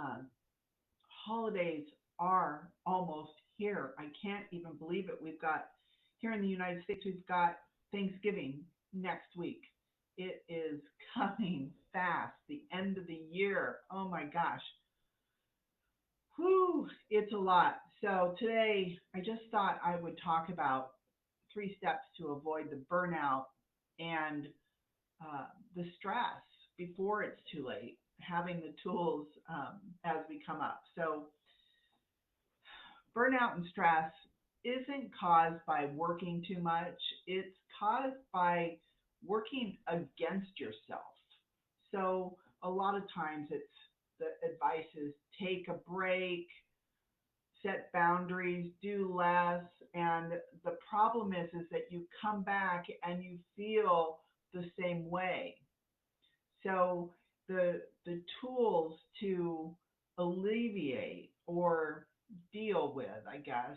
uh, holidays are almost here. I can't even believe it. We've got here in the United States, we've got Thanksgiving next week. It is coming fast. The end of the year. Oh my gosh. Whew, it's a lot. So today, I just thought I would talk about 3 steps to avoid the burnout and the stress before it's too late, having the tools as we come up. So, burnout and stress isn't caused by working too much, it's caused by working against yourself. So, a lot of times the advice is take a break, set boundaries, do less, and the problem is that you come back and you feel the same way. So the tools to alleviate or deal with, I guess,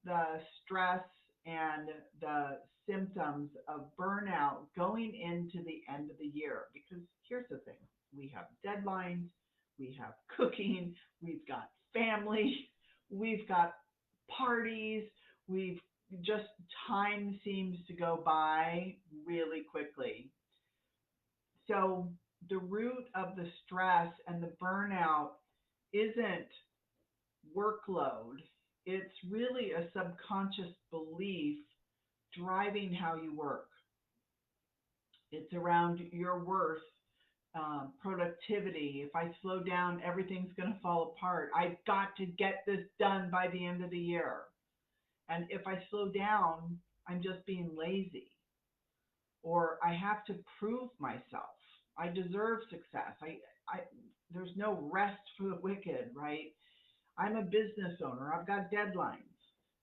the stress and the symptoms of burnout going into the end of the year. Because here's the thing, we have deadlines, we have cooking, we've got family, we've got parties, we've just time seems to go by really quickly. So the root of the stress and the burnout isn't workload. It's really a subconscious belief driving how you work. It's around your worth, productivity. If I slow down, everything's going to fall apart. I've got to get this done by the end of the year. And if I slow down, I'm just being lazy. Or I have to prove myself. I deserve success. I, there's no rest for the wicked, right? I'm a business owner. I've got deadlines.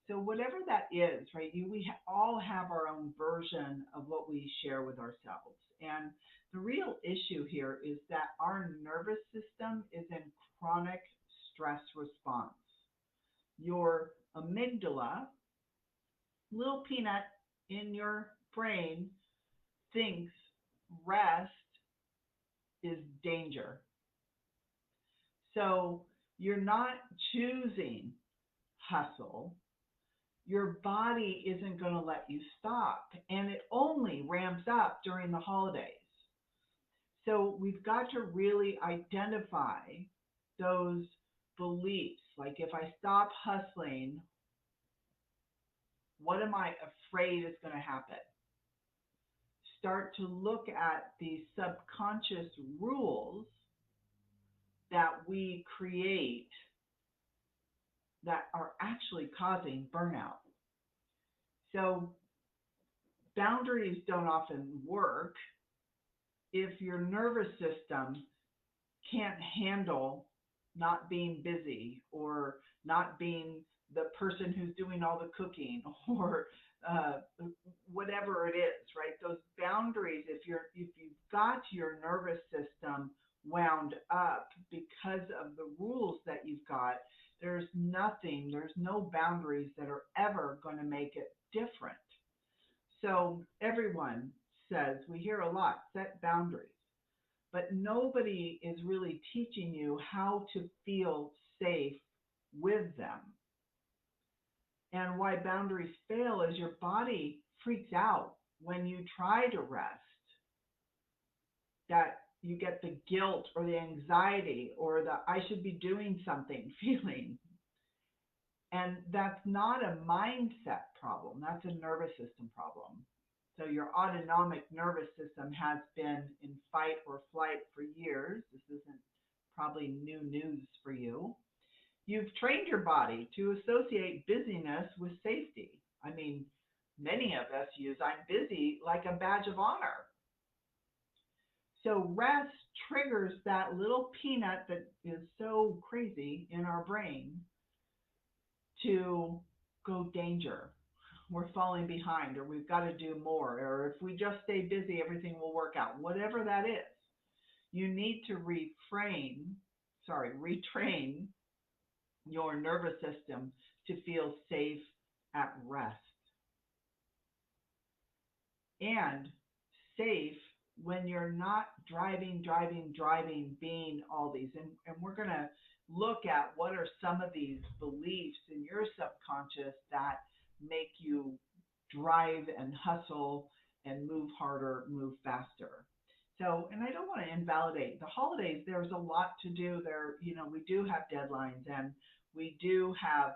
So whatever that is, right? We all have our own version of what we share with ourselves. And the real issue here is that our nervous system is in chronic stress response. Your amygdala, little peanut in your brain, thinks rest is danger. So you're not choosing hustle. Your body isn't going to let you stop. And it only ramps up during the holidays. So we've got to really identify those beliefs. Like if I stop hustling, what am I afraid is going to happen? Start to look at these subconscious rules that we create that are actually causing burnout. So boundaries don't often work if your nervous system can't handle not being busy or not being the person who's doing all the cooking or uh, whatever it is, right? Those boundaries, if you've got your nervous system wound up because of the rules that you've got, there's no boundaries that are ever going to make it different. So everyone says, we hear a lot, set boundaries, but nobody is really teaching you how to feel safe with them. And why boundaries fail is your body freaks out when you try to rest, that you get the guilt or the anxiety or the I should be doing something feeling. And that's not a mindset problem. That's a nervous system problem. So your autonomic nervous system has been in fight or flight for years. This isn't probably new news for you. You've trained your body to associate busyness with safety. I mean, many of us use I'm busy like a badge of honor. So rest triggers that little peanut that is so crazy in our brain to go danger. We're falling behind, or we've got to do more, or if we just stay busy, everything will work out. Whatever that is, you need to retrain your nervous system to feel safe at rest. And safe when you're not driving, being all these, and we're going to look at what are some of these beliefs in your subconscious that make you drive and hustle and move harder, move faster. So, and I don't want to invalidate the holidays. There's a lot to do there. We do have deadlines, and we do have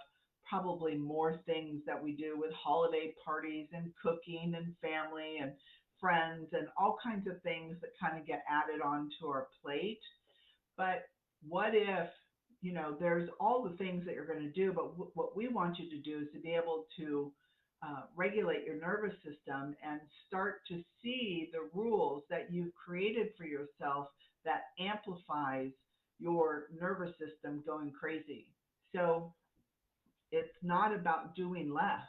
probably more things that we do with holiday parties and cooking and family and friends and all kinds of things that kind of get added onto our plate. But what if, there's all the things that you're going to do, but what we want you to do is to be able to regulate your nervous system and start to see the rules that you've created for yourself that amplifies your nervous system going crazy. So it's not about doing less.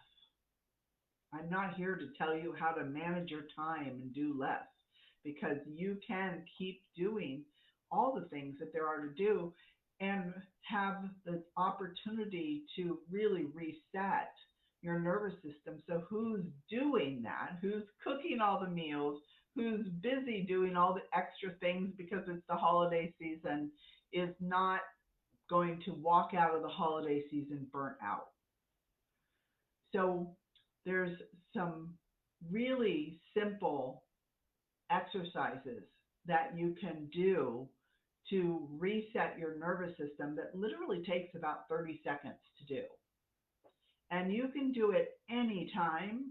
I'm not here to tell you how to manage your time and do less, because you can keep doing all the things that there are to do and have the opportunity to really reset your nervous system. So, who's doing that? Who's cooking all the meals? Who's busy doing all the extra things because it's the holiday season is not going to walk out of the holiday season burnt out. So there's some really simple exercises that you can do to reset your nervous system that literally takes about 30 seconds to do. And you can do it anytime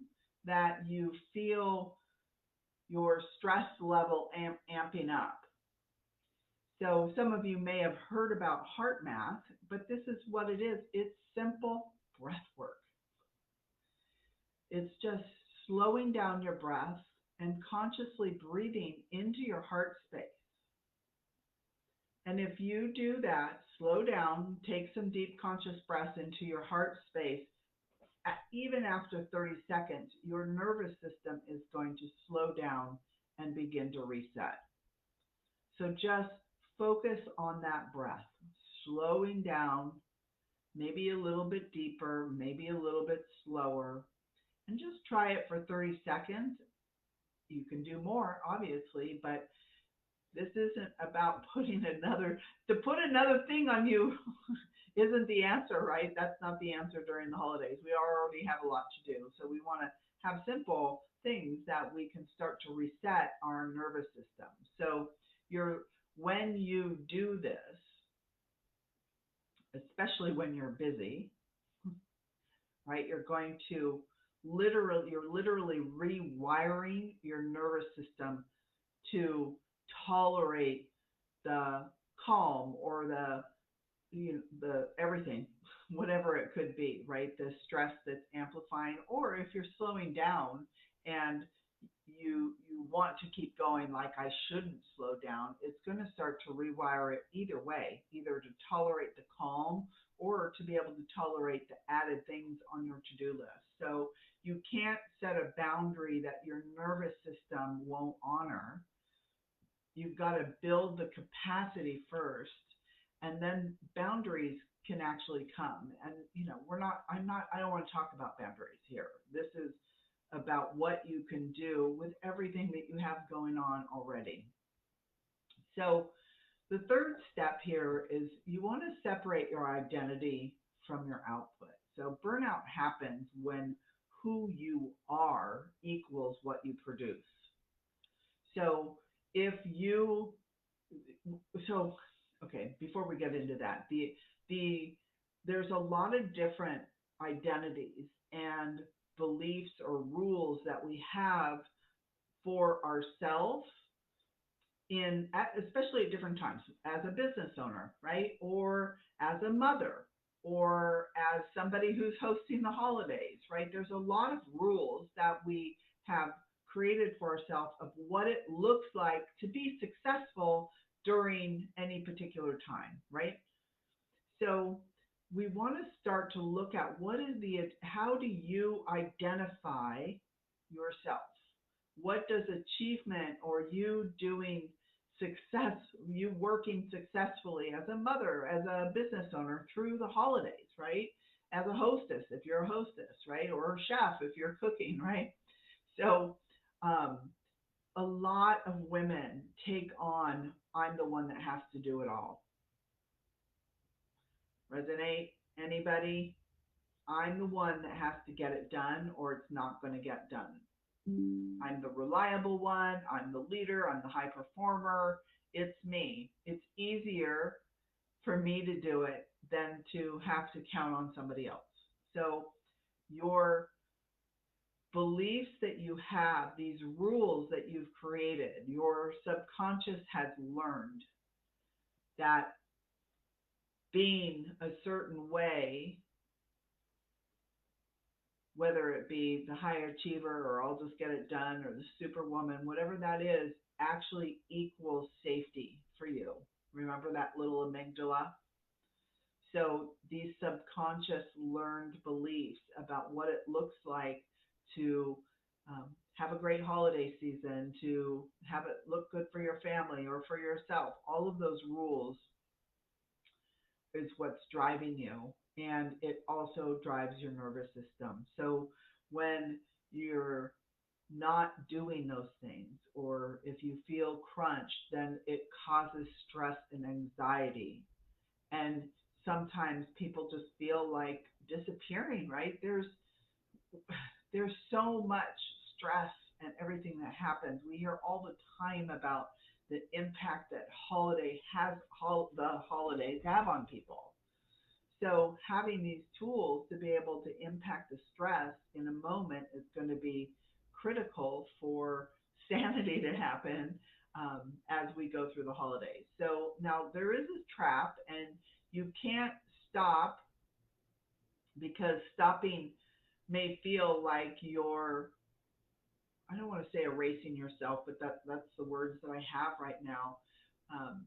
that you feel your stress level amping up. So some of you may have heard about heart math, but this is what it is. It's simple breath work. It's just slowing down your breath and consciously breathing into your heart space. And if you do that, slow down, take some deep conscious breaths into your heart space, even after 30 seconds, your nervous system is going to slow down and begin to reset. So just focus on that breath, slowing down, maybe a little bit deeper, maybe a little bit slower, and just try it for 30 seconds. You can do more, obviously, but this isn't about to put another thing on you isn't the answer, right? That's not the answer during the holidays. We already have a lot to do. So we want to have simple things that we can start to reset our nervous system. So when you do this, especially when you're busy, right, you're literally rewiring your nervous system to tolerate the calm or the everything, whatever it could be, right? The stress that's amplifying, or if you're slowing down and you want to keep going, like I shouldn't slow down, it's going to start to rewire it either way, either to tolerate the calm or to be able to tolerate the added things on your to-do list. So you can't set a boundary that your nervous system won't honor. You've got to build the capacity first, and then boundaries can actually come. And I don't want to talk about boundaries here. This is about what you can do with everything that you have going on already. So the third step here is you want to separate your identity from your output. So burnout happens when who you are equals what you produce. So okay, before we get into that, there's a lot of different identities and beliefs or rules that we have for ourselves especially at different times, as a business owner, right? Or as a mother, or as somebody who's hosting the holidays, right? There's a lot of rules that we have created for ourselves of what it looks like to be successful during any particular time, right? So we want to start to look at how do you identify yourself? What does achievement or you working successfully as a mother, as a business owner through the holidays, right? As a hostess, if you're a hostess, right? Or a chef, if you're cooking, right? So a lot of women take on, I'm the one that has to do it all. Resonate? Anybody? I'm the one that has to get it done or it's not going to get done. I'm the reliable one. I'm the leader. I'm the high performer. It's me. It's easier for me to do it than to have to count on somebody else. So your beliefs that you have, these rules that you've created, your subconscious has learned that being a certain way, whether it be the high achiever or I'll just get it done or the superwoman, whatever that is, actually equals safety for you. Remember that little amygdala? So these subconscious learned beliefs about what it looks like to have a great holiday season, to have it look good for your family or for yourself, all of those rules is what's driving you. And it also drives your nervous system. So when you're not doing those things, or if you feel crunched, then it causes stress and anxiety. And sometimes people just feel like disappearing, right? There's so much stress and everything that happens. We hear all the time about the impact that the holidays have on people. So having these tools to be able to impact the stress in a moment is going to be critical for sanity to happen as we go through the holidays. So now there is a trap, and you can't stop because stopping may feel like you're, I don't want to say erasing yourself, but that's the words that I have right now. Um,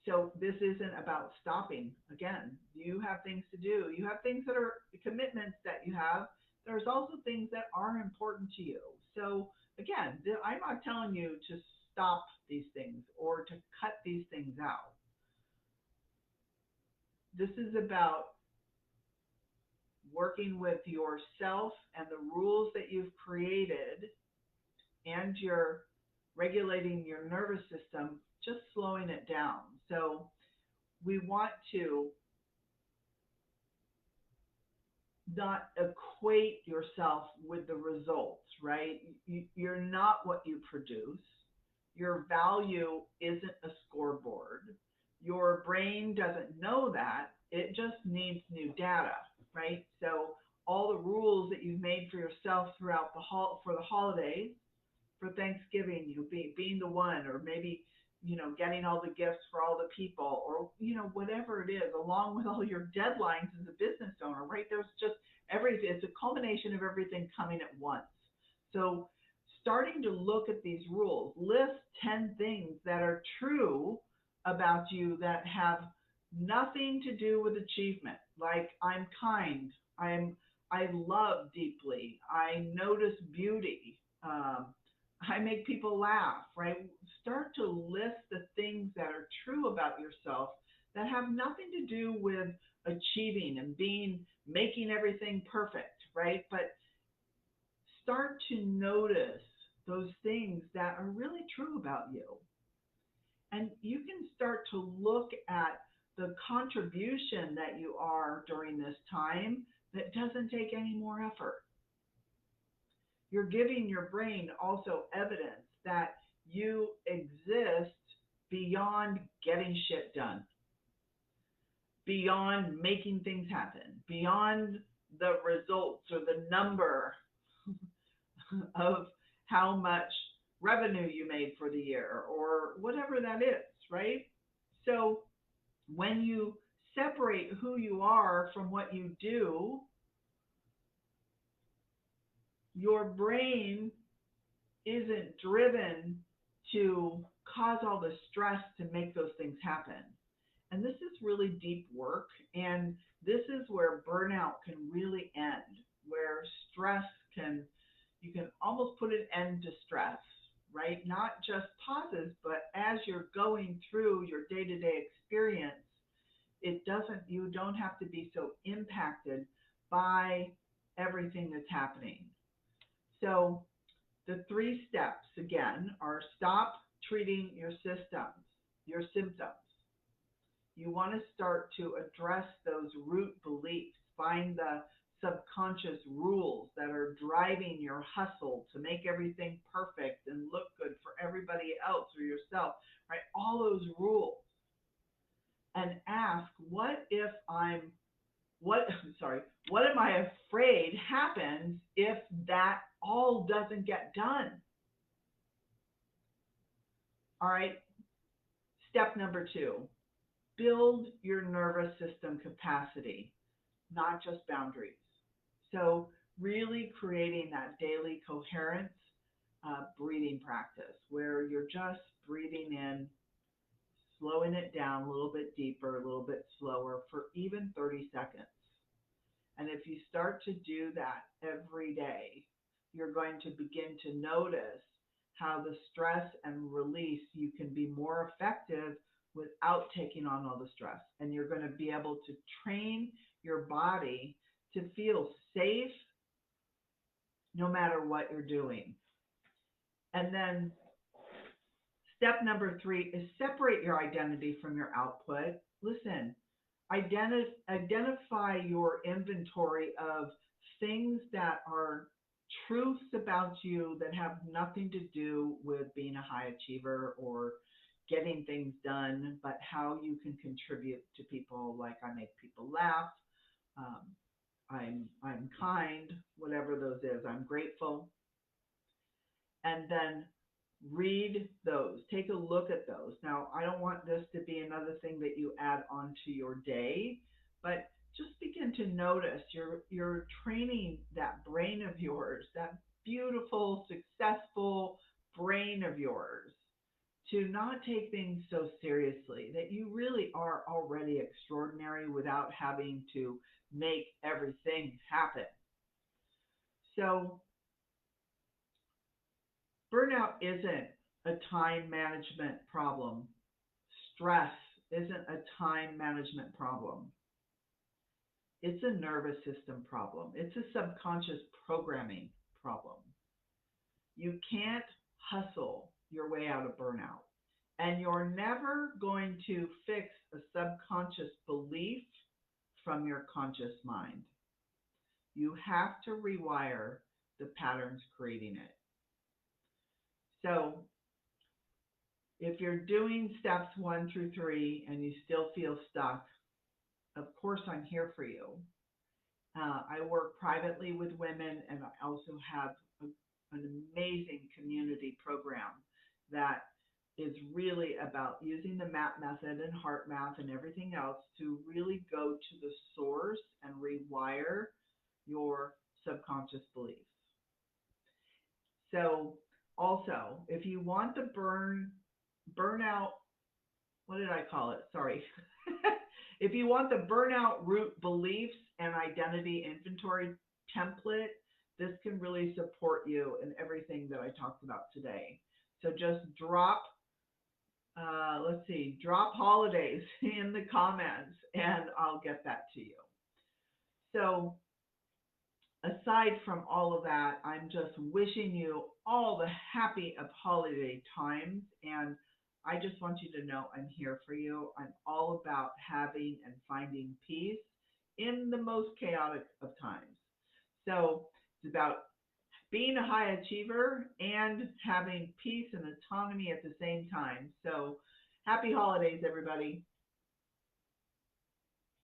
so this isn't about stopping. Again, you have things to do. You have things that are commitments that you have. There's also things that are important to you. So again, I'm not telling you to stop these things or to cut these things out. This is about working with yourself and the rules that you've created, and you're regulating your nervous system, just slowing it down. So we want to not equate yourself with the results, right? You're not what you produce. Your value isn't a scoreboard. Your brain doesn't know that. It just needs new data, right? So all the rules that you've made for yourself throughout for the holidays, for Thanksgiving, being the one, or maybe getting all the gifts for all the people, or whatever it is, along with all your deadlines as a business owner, right? There's just everything. It's a culmination of everything coming at once. So starting to look at these rules, list 10 things that are true about you that have nothing to do with achievement. Like, I'm kind, I love deeply, I notice beauty, I make people laugh, right? Start to list the things that are true about yourself that have nothing to do with achieving and making everything perfect, right? But start to notice those things that are really true about you. And you can start to look at the contribution that you are during this time that doesn't take any more effort. You're giving your brain also evidence that you exist beyond getting shit done, beyond making things happen, beyond the results or the number of how much revenue you made for the year or whatever that is, right? So when you separate who you are from what you do, your brain isn't driven to cause all the stress to make those things happen. And this is really deep work. And this is where burnout can really end, where stress you can almost put an end to stress, right? Not just pauses, but as you're going through your day-to-day experience, you don't have to be so impacted by everything that's happening. So The three steps again are: stop treating your symptoms. You want to start to address those root beliefs, find the subconscious rules that are driving your hustle to make everything perfect and look good for everybody else or yourself, right? All those rules. And ask, what if I'm what sorry, what am I afraid happens if that all doesn't get done? All right. Step number 2, build your nervous system capacity, not just boundaries. So, really creating that daily coherence breathing practice where you're just breathing in, slowing it down a little bit deeper, a little bit slower for even 30 seconds. And if you start to do that every day, you're going to begin to notice how the stress and release, you can be more effective without taking on all the stress. And you're going to be able to train your body to feel safe no matter what you're doing. And then step number 3 is separate your identity from your output. Listen, identify your inventory of things that are truths about you that have nothing to do with being a high achiever or getting things done, but how you can contribute to people. Like, I make people laugh, um, I'm kind, whatever those is. I'm grateful. And then read those. Take a look at those. Now, I don't want this to be another thing that you add on to your day, but just begin to notice you're training that brain of yours, that beautiful, successful brain of yours, to not take things so seriously, that you really are already extraordinary without having to make everything happen. So burnout isn't a time management problem. Stress isn't a time management problem. It's a nervous system problem. It's a subconscious programming problem. You can't hustle your way out of burnout. And you're never going to fix a subconscious belief from your conscious mind. You have to rewire the patterns creating it. So if you're doing steps 1 through 3 and you still feel stuck, of course I'm here for you. I work privately with women, and I also have an amazing community program that is really about using the MAP method and heart math and everything else to really go to the source and rewire your subconscious beliefs. So also, if you want the burnout, what did I call it? Sorry. If you want the burnout root beliefs and identity inventory template, this can really support you in everything that I talked about today. So just drop, drop holidays in the comments and I'll get that to you. So aside from all of that, I'm just wishing you all the happy of holiday times, and I just want you to know I'm here for you. I'm all about having and finding peace in the most chaotic of times. So it's about being a high achiever and having peace and autonomy at the same time. So happy holidays, everybody.